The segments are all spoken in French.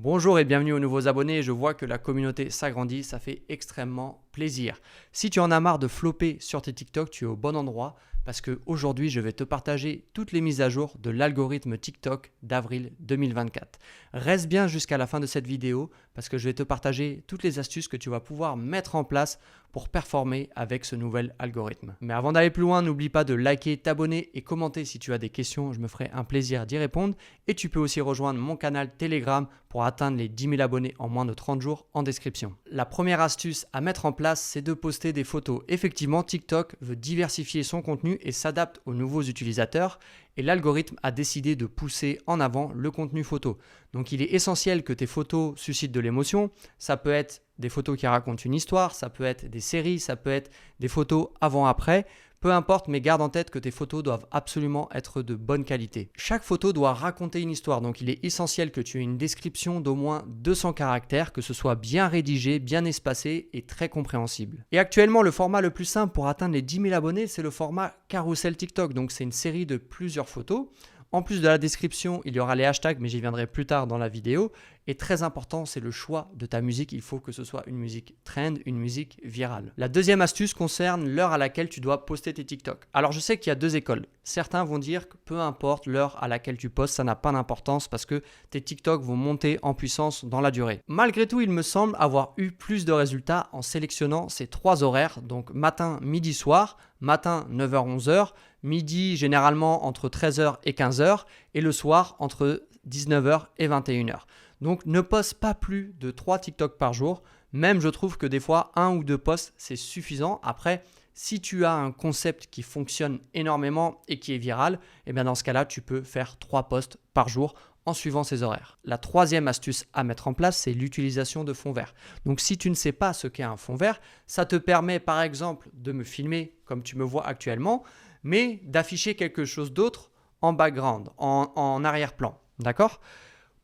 Bonjour et bienvenue aux nouveaux abonnés. Je vois que la communauté s'agrandit, ça fait extrêmement plaisir. Si tu en as marre de flopper sur tes TikTok, tu es au bon endroit parce qu'aujourd'hui, je vais te partager toutes les mises à jour de l'algorithme TikTok d'avril 2024. Reste bien jusqu'à la fin de cette vidéo parce que je vais te partager toutes les astuces que tu vas pouvoir mettre en place pour performer avec ce nouvel algorithme. Mais avant d'aller plus loin, n'oublie pas de liker, t'abonner et commenter si tu as des questions. Je me ferai un plaisir d'y répondre. Et tu peux aussi rejoindre mon canal Telegram pour atteindre les 10 000 abonnés en moins de 30 jours en description. La première astuce à mettre en place, c'est de poster des photos. Effectivement, TikTok veut diversifier son contenu et s'adapte aux nouveaux utilisateurs. Et l'algorithme a décidé de pousser en avant le contenu photo. Donc il est essentiel que tes photos suscitent de l'émotion. Ça peut être des photos qui racontent une histoire, ça peut être des séries, ça peut être des photos avant-après. Peu importe, mais garde en tête que tes photos doivent absolument être de bonne qualité. Chaque photo doit raconter une histoire, donc il est essentiel que tu aies une description d'au moins 200 caractères, que ce soit bien rédigé, bien espacé et très compréhensible. Et actuellement, le format le plus simple pour atteindre les 10 000 abonnés, c'est le format Carousel TikTok. Donc c'est une série de plusieurs photos. En plus de la description, il y aura les hashtags, mais j'y viendrai plus tard dans la vidéo. Et très important, c'est le choix de ta musique. Il faut que ce soit une musique trend, une musique virale. La deuxième astuce concerne l'heure à laquelle tu dois poster tes TikTok. Alors je sais qu'il y a deux écoles. Certains vont dire que peu importe l'heure à laquelle tu postes, ça n'a pas d'importance parce que tes TikTok vont monter en puissance dans la durée. Malgré tout, il me semble avoir eu plus de résultats en sélectionnant ces trois horaires, donc matin, midi, soir, matin 9h-11h, midi généralement entre 13h et 15h et le soir entre 19h et 21h. Donc ne poste pas plus de 3 TikTok par jour. Même je trouve que des fois 1 ou 2 posts c'est suffisant. Après, si tu as un concept qui fonctionne énormément et qui est viral, et bien dans ce cas-là, tu peux faire 3 posts par jour en suivant ces horaires. La troisième astuce à mettre en place, c'est l'utilisation de fond vert. Donc si tu ne sais pas ce qu'est un fond vert, ça te permet par exemple de me filmer comme tu me vois actuellement, mais d'afficher quelque chose d'autre en background, en arrière-plan. D'accord ?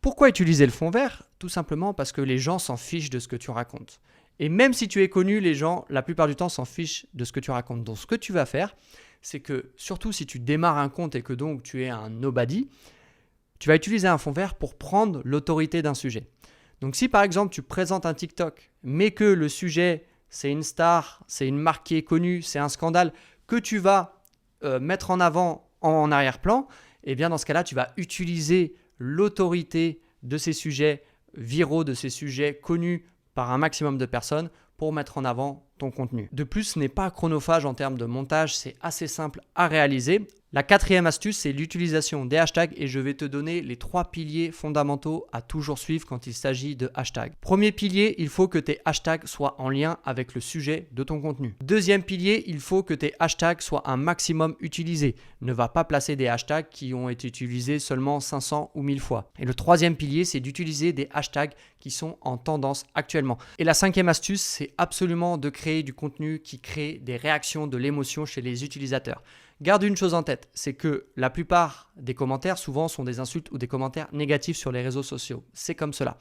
Pourquoi utiliser le fond vert ? Tout simplement parce que les gens s'en fichent de ce que tu racontes. Et même si tu es connu, les gens, la plupart du temps, s'en fichent de ce que tu racontes. Donc ce que tu vas faire, c'est que surtout si tu démarres un compte et que donc tu es un nobody, tu vas utiliser un fond vert pour prendre l'autorité d'un sujet. Donc si par exemple tu présentes un TikTok, mais que le sujet c'est une star, c'est une marque qui est connue, c'est un scandale que tu vas mettre en avant en arrière-plan, et bien dans ce cas-là, tu vas utiliser l'autorité de ces sujets viraux, de ces sujets connus par un maximum de personnes pour mettre en avant ton contenu. De plus, ce n'est pas chronophage en termes de montage, c'est assez simple à réaliser. La quatrième astuce, c'est l'utilisation des hashtags et je vais te donner les 3 piliers fondamentaux à toujours suivre quand il s'agit de hashtags. Premier pilier, il faut que tes hashtags soient en lien avec le sujet de ton contenu. Deuxième pilier, il faut que tes hashtags soient un maximum utilisés. Ne va pas placer des hashtags qui ont été utilisés seulement 500 ou 1000 fois. Et le troisième pilier, c'est d'utiliser des hashtags qui sont en tendance actuellement. Et la cinquième astuce, c'est absolument de créer du contenu qui crée des réactions, de l'émotion chez les utilisateurs. Garde une chose en tête, c'est que la plupart des commentaires souvent sont des insultes ou des commentaires négatifs sur les réseaux sociaux. C'est comme cela.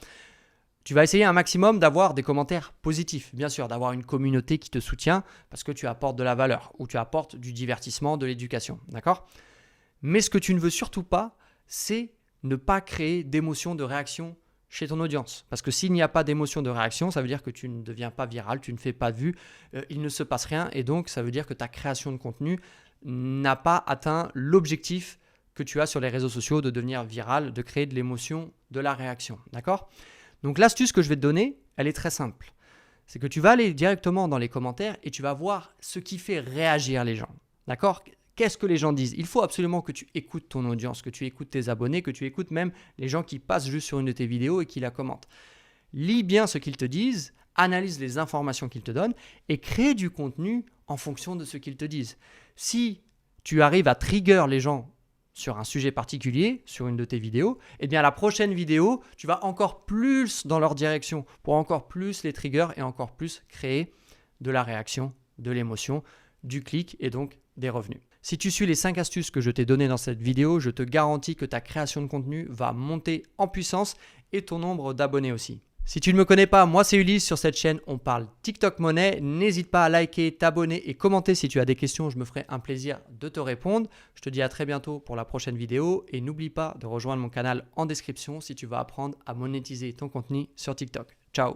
Tu vas essayer un maximum d'avoir des commentaires positifs, bien sûr, d'avoir une communauté qui te soutient parce que tu apportes de la valeur ou tu apportes du divertissement, de l'éducation, d'accord ? Mais ce que tu ne veux surtout pas, c'est ne pas créer d'émotion, de réaction chez ton audience. Parce que s'il n'y a pas d'émotion de réaction, ça veut dire que tu ne deviens pas viral, tu ne fais pas de vues, il ne se passe rien et donc ça veut dire que ta création de contenu n'a pas atteint l'objectif que tu as sur les réseaux sociaux de devenir viral, de créer de l'émotion, de la réaction. D'accord ? Donc l'astuce que je vais te donner, elle est très simple. C'est que tu vas aller directement dans les commentaires et tu vas voir ce qui fait réagir les gens. D'accord ? Qu'est-ce que les gens disent ? Il faut absolument que tu écoutes ton audience, que tu écoutes tes abonnés, que tu écoutes même les gens qui passent juste sur une de tes vidéos et qui la commentent. Lis bien ce qu'ils te disent, analyse les informations qu'ils te donnent et crée du contenu en fonction de ce qu'ils te disent. Si tu arrives à trigger les gens sur un sujet particulier, sur une de tes vidéos, eh bien la prochaine vidéo, tu vas encore plus dans leur direction pour encore plus les trigger et encore plus créer de la réaction, de l'émotion, du clic et donc des revenus. Si tu suis les 5 astuces que je t'ai données dans cette vidéo, je te garantis que ta création de contenu va monter en puissance et ton nombre d'abonnés aussi. Si tu ne me connais pas, moi c'est Ulysse. Sur cette chaîne, on parle TikTok monnaie. N'hésite pas à liker, t'abonner et commenter si tu as des questions. Je me ferai un plaisir de te répondre. Je te dis à très bientôt pour la prochaine vidéo. Et n'oublie pas de rejoindre mon canal en description si tu veux apprendre à monétiser ton contenu sur TikTok. Ciao!